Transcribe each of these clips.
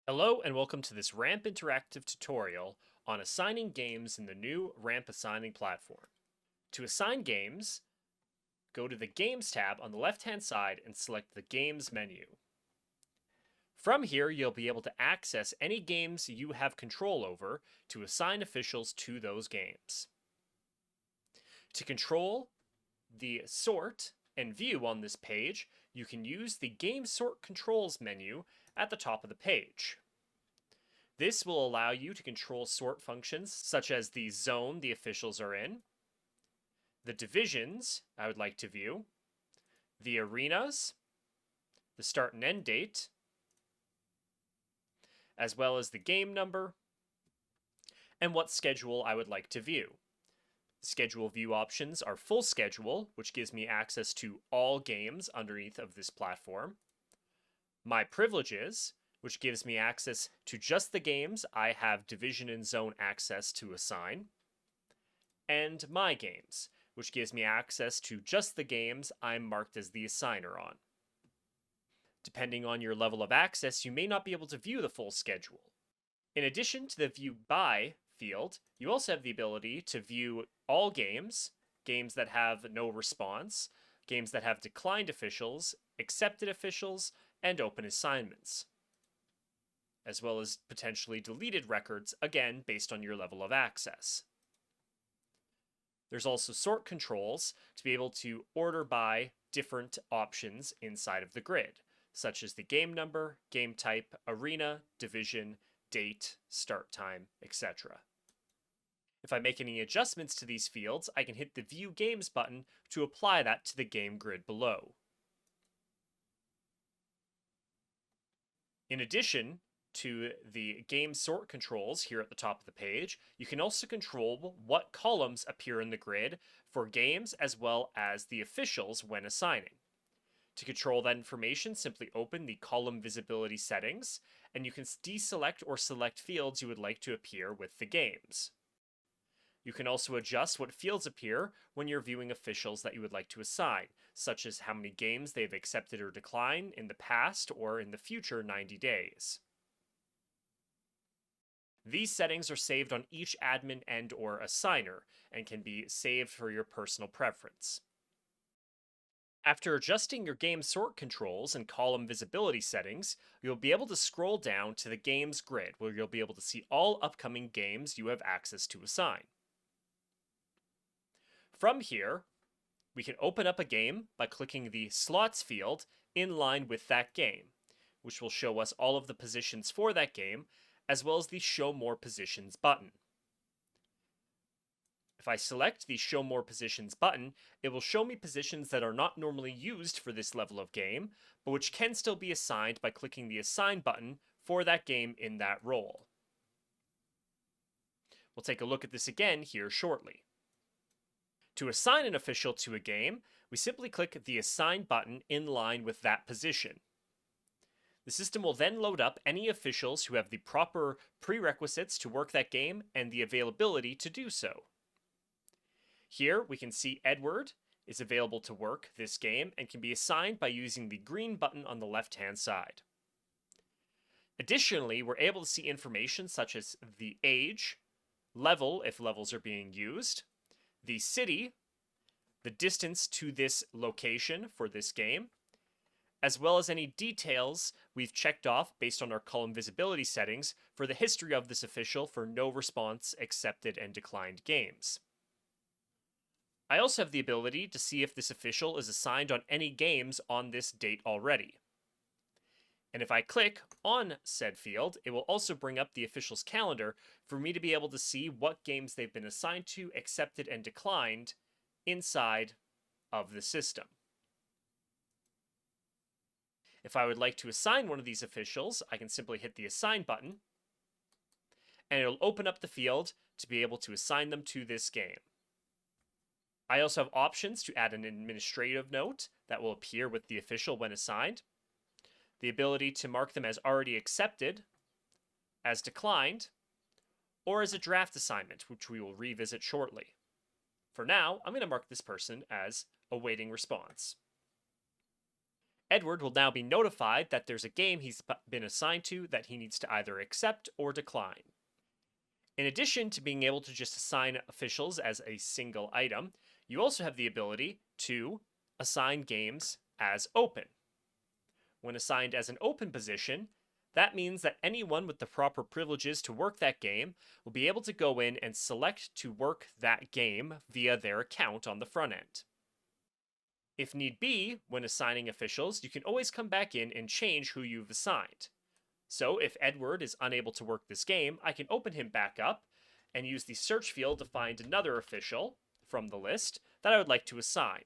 Hello and welcome to this RAMP interactive tutorial on assigning games in the new RAMP assigning platform. To assign games, go to the Games tab on the left-hand side and select the Games menu. From here, you'll be able to access any games you have control over to assign officials to those games. To control the sort and view on this page, you can use the Game Sort Controls menu at the top of the page. This will allow you to control sort functions such as the zone the officials are in, the divisions I would like to view, the arenas, the start and end date, as well as the game number, and what schedule I would like to view. The schedule view options are full schedule, which gives me access to all games underneath of this platform, my privileges, which gives me access to just the games I have division and zone access to assign, and my games, which gives me access to just the games I'm marked as the assigner on. Depending on your level of access, you may not be able to view the full schedule. In addition to the View By field, you also have the ability to view all games, games that have no response, games that have declined officials, accepted officials, and open assignments, as well as potentially deleted records, again based on your level of access. There's also sort controls to be able to order by different options inside of the grid, such as the game number, game type, arena, division, date, start time, etc. If I make any adjustments to these fields, I can hit the View Games button to apply that to the game grid below. In addition to the game sort controls here at the top of the page, you can also control what columns appear in the grid for games as well as the officials when assigning. To control that information, simply open the column visibility settings, and you can deselect or select fields you would like to appear with the games. You can also adjust what fields appear when you're viewing officials that you would like to assign, such as how many games they've accepted or declined in the past or in the future 90 days. These settings are saved on each admin and/or assigner and can be saved for your personal preference. After adjusting your game sort controls and column visibility settings, you'll be able to scroll down to the games grid where you'll be able to see all upcoming games you have access to assign. From here, we can open up a game by clicking the slots field in line with that game, which will show us all of the positions for that game, as well as the Show More Positions button. If I select the Show More Positions button, it will show me positions that are not normally used for this level of game, but which can still be assigned by clicking the Assign button for that game in that role. We'll take a look at this again here shortly. To assign an official to a game, we simply click the Assign button in line with that position. The system will then load up any officials who have the proper prerequisites to work that game and the availability to do so. Here we can see Edward is available to work this game and can be assigned by using the green button on the left-hand side. Additionally, we're able to see information such as the age, level if levels are being used, the city, the distance to this location for this game, as well as any details we've checked off based on our column visibility settings for the history of this official for no response, accepted, and declined games. I also have the ability to see if this official is assigned on any games on this date already. And if I click on said field, it will also bring up the official's calendar for me to be able to see what games they've been assigned to, accepted, and declined inside of the system. If I would like to assign one of these officials, I can simply hit the Assign button, and it'll open up the field to be able to assign them to this game. I also have options to add an administrative note that will appear with the official when assigned, the ability to mark them as already accepted, as declined, or as a draft assignment, which we will revisit shortly. For now, I'm going to mark this person as awaiting response. Edward will now be notified that there's a game he's been assigned to that he needs to either accept or decline. In addition to being able to just assign officials as a single item, you also have the ability to assign games as open. When assigned as an open position, that means that anyone with the proper privileges to work that game will be able to go in and select to work that game via their account on the front end. If need be, when assigning officials, you can always come back in and change who you've assigned. So if Edward is unable to work this game, I can open him back up and use the search field to find another official from the list that I would like to assign.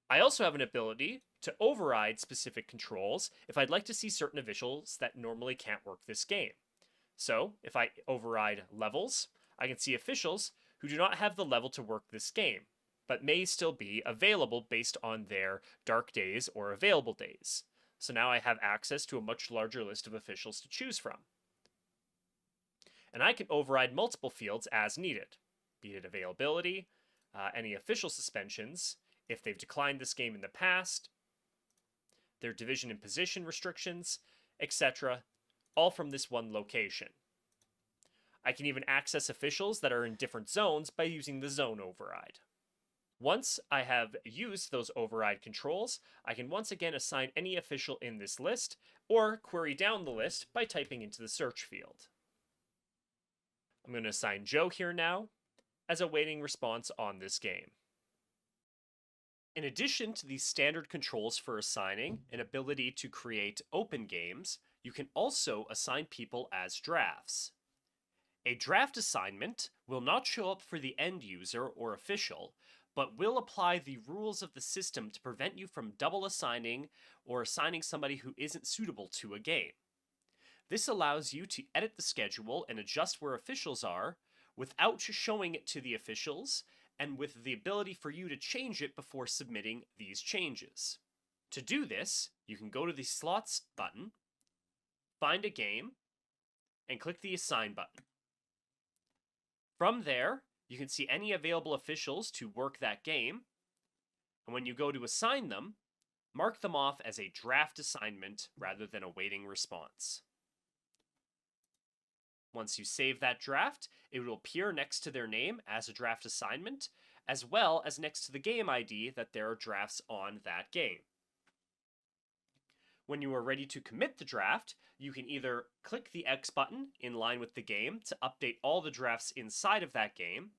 I also have an ability to override specific controls if I'd like to see certain officials that normally can't work this game. So if I override levels, I can see officials who do not have the level to work this game, but may still be available based on their dark days or available days. So now I have access to a much larger list of officials to choose from. And I can override multiple fields as needed, be it availability, any official suspensions, if they've declined this game in the past, their division and position restrictions, etc., all from this one location. I can even access officials that are in different zones by using the zone override. Once I have used those override controls, I can once again assign any official in this list, or query down the list by typing into the search field. I'm going to assign Joe here now, as awaiting response on this game. In addition to these standard controls for assigning an ability to create open games, you can also assign people as drafts. A draft assignment will not show up for the end user or official, but will apply the rules of the system to prevent you from double assigning or assigning somebody who isn't suitable to a game. This allows you to edit the schedule and adjust where officials are without showing it to the officials, and with the ability for you to change it before submitting these changes. To do this, you can go to the Slots button, find a game, and click the Assign button. From there, you can see any available officials to work that game, and when you go to assign them, mark them off as a draft assignment rather than awaiting response. Once you save that draft, it will appear next to their name as a draft assignment, as well as next to the game ID that there are drafts on that game. When you are ready to commit the draft, you can either click the X button in line with the game to update all the drafts inside of that game,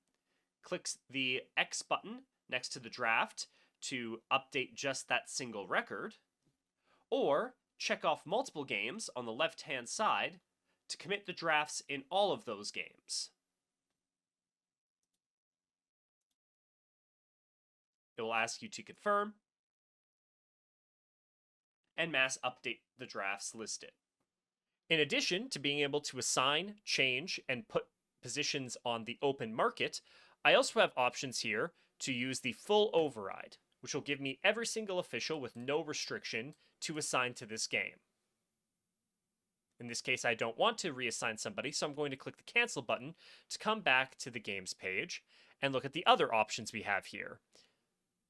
click the X button next to the draft to update just that single record, or check off multiple games on the left-hand side to commit the drafts in all of those games. It will ask you to confirm and mass update the drafts listed. In addition to being able to assign, change, and put positions on the open market, I also have options here to use the full override, which will give me every single official with no restriction to assign to this game. In this case, I don't want to reassign somebody, so I'm going to click the cancel button to come back to the games page and look at the other options we have here.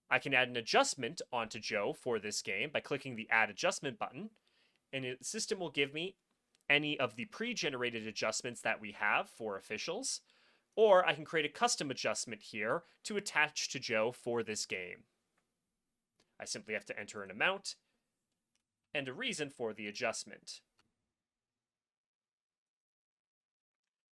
I can add an adjustment onto Joe for this game by clicking the Add Adjustment button, and the system will give me any of the pre-generated adjustments that we have for officials, or I can create a custom adjustment here to attach to Joe for this game. I simply have to enter an amount and a reason for the adjustment.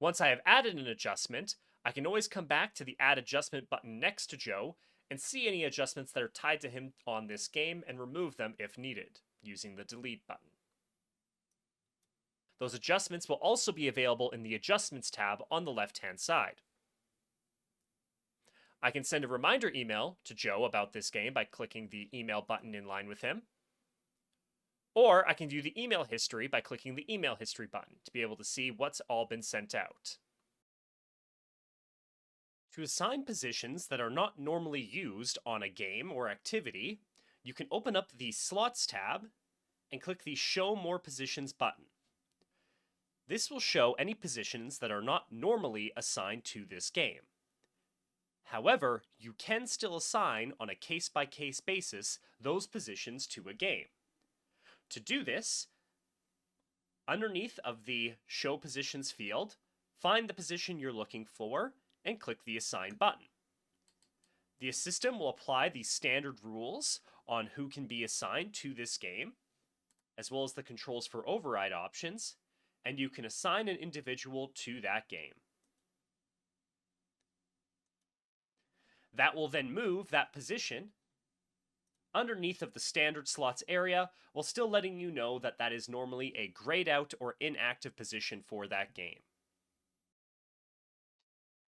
Once I have added an adjustment, I can always come back to the Add Adjustment button next to Joe and see any adjustments that are tied to him on this game and remove them if needed, using the Delete button. Those adjustments will also be available in the Adjustments tab on the left-hand side. I can send a reminder email to Joe about this game by clicking the email button in line with him. Or I can view the email history by clicking the email history button to be able to see what's all been sent out. To assign positions that are not normally used on a game or activity, you can open up the Slots tab and click the Show More Positions button. This will show any positions that are not normally assigned to this game. However, you can still assign on a case-by-case basis those positions to a game. To do this, underneath of the Show Positions field, find the position you're looking for and click the Assign button. The system will apply the standard rules on who can be assigned to this game, as well as the controls for override options, and you can assign an individual to that game. That will then move that position underneath of the standard slots area, while still letting you know that that is normally a grayed out or inactive position for that game.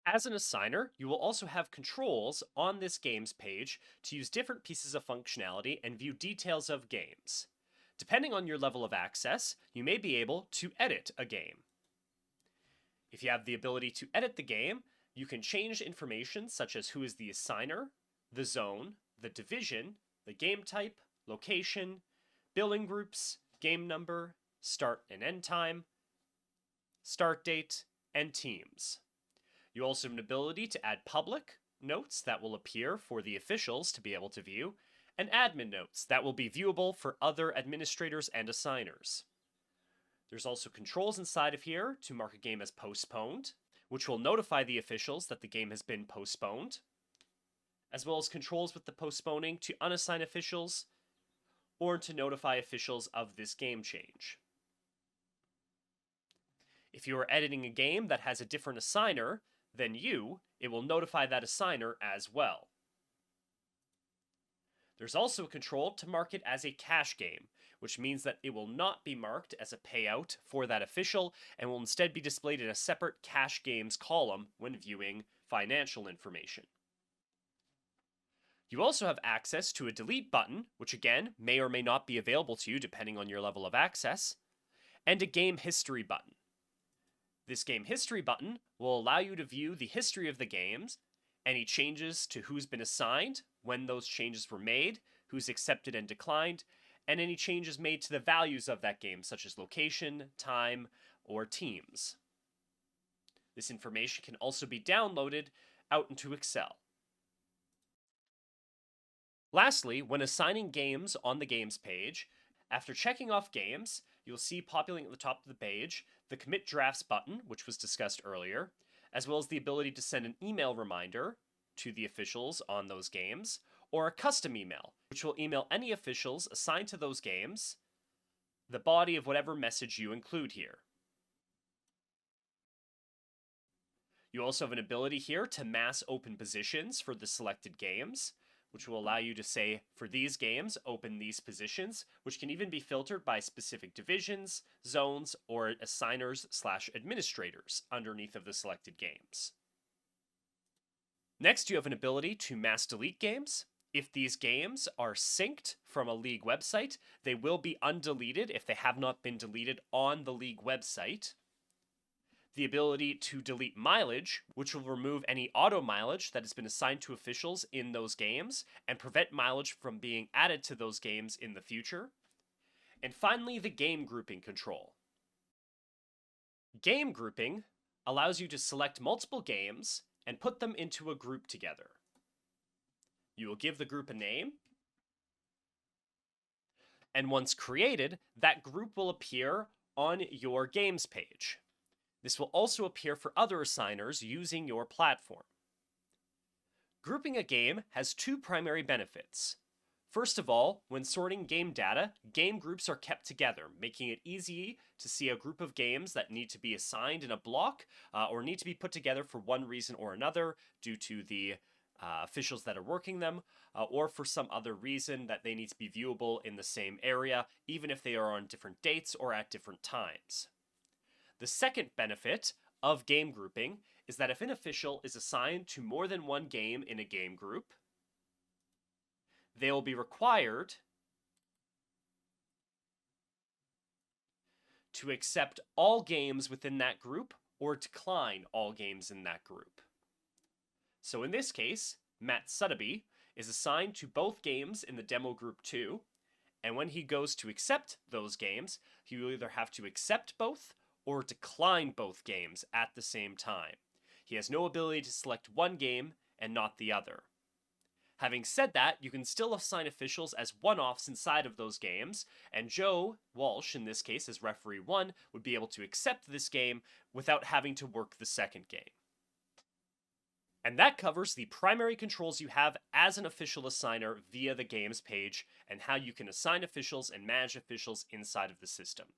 As an assigner, you will also have controls on this games page to use different pieces of functionality and view details of games. Depending on your level of access, you may be able to edit a game. If you have the ability to edit the game, you can change information such as who is the assigner, the zone, the division, the game type, location, billing groups, game number, start and end time, start date, and teams. You also have an ability to add public notes that will appear for the officials to be able to view, and admin notes that will be viewable for other administrators and assigners. There's also controls inside of here to mark a game as postponed, which will notify the officials that the game has been postponed, as well as controls with the postponing to unassign officials or to notify officials of this game change. If you are editing a game that has a different assigner than you, it will notify that assigner as well. There's also a control to mark it as a cash game, which means that it will not be marked as a payout for that official and will instead be displayed in a separate cash games column when viewing financial information. You also have access to a delete button, which again may or may not be available to you depending on your level of access, and a game history button. This game history button will allow you to view the history of the games, any changes to who's been assigned, when those changes were made, who's accepted and declined, and any changes made to the values of that game, such as location, time, or teams. This information can also be downloaded out into Excel. Lastly, when assigning games on the games page, after checking off games, you'll see populating at the top of the page the Commit Drafts button, which was discussed earlier, as well as the ability to send an email reminder to the officials on those games, or a custom email, which will email any officials assigned to those games the body of whatever message you include here. You also have an ability here to mass open positions for the selected games, which will allow you to say, for these games, open these positions, which can even be filtered by specific divisions, zones, or assigners/administrators underneath of the selected games. Next, you have an ability to mass delete games. If these games are synced from a league website, they will be undeleted if they have not been deleted on the league website. The ability to delete mileage, which will remove any auto mileage that has been assigned to officials in those games and prevent mileage from being added to those games in the future. And finally, the game grouping control. Game grouping allows you to select multiple games and put them into a group together. You will give the group a name, and once created, that group will appear on your games page. This will also appear for other assigners using your platform. Grouping a game has two primary benefits. First of all, when sorting game data, game groups are kept together, making it easy to see a group of games that need to be assigned in a block or need to be put together for one reason or another due to the officials that are working them, or for some other reason that they need to be viewable in the same area, even if they are on different dates or at different times. The second benefit of game grouping is that if an official is assigned to more than one game in a game group, they will be required to accept all games within that group or decline all games in that group. So in this case, Matt Sotheby is assigned to both games in the demo group 2, and when he goes to accept those games, he will either have to accept both or decline both games at the same time. He has no ability to select one game and not the other. Having said that, you can still assign officials as one-offs inside of those games, and Joe Walsh, in this case as referee 1, would be able to accept this game without having to work the second game. And that covers the primary controls you have as an official assigner via the games page, and how you can assign officials and manage officials inside of the system.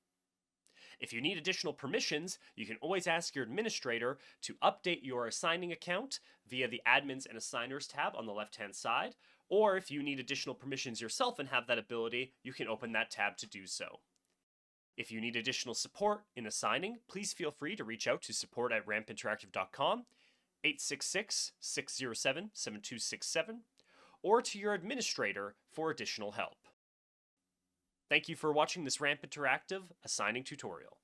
If you need additional permissions, you can always ask your administrator to update your assigning account via the Admins and Assigners tab on the left-hand side, or if you need additional permissions yourself and have that ability, you can open that tab to do so. If you need additional support in assigning, please feel free to reach out to support@rampinteractive.com, 866-607-7267, or to your administrator for additional help. Thank you for watching this Ramp Interactive assigning tutorial.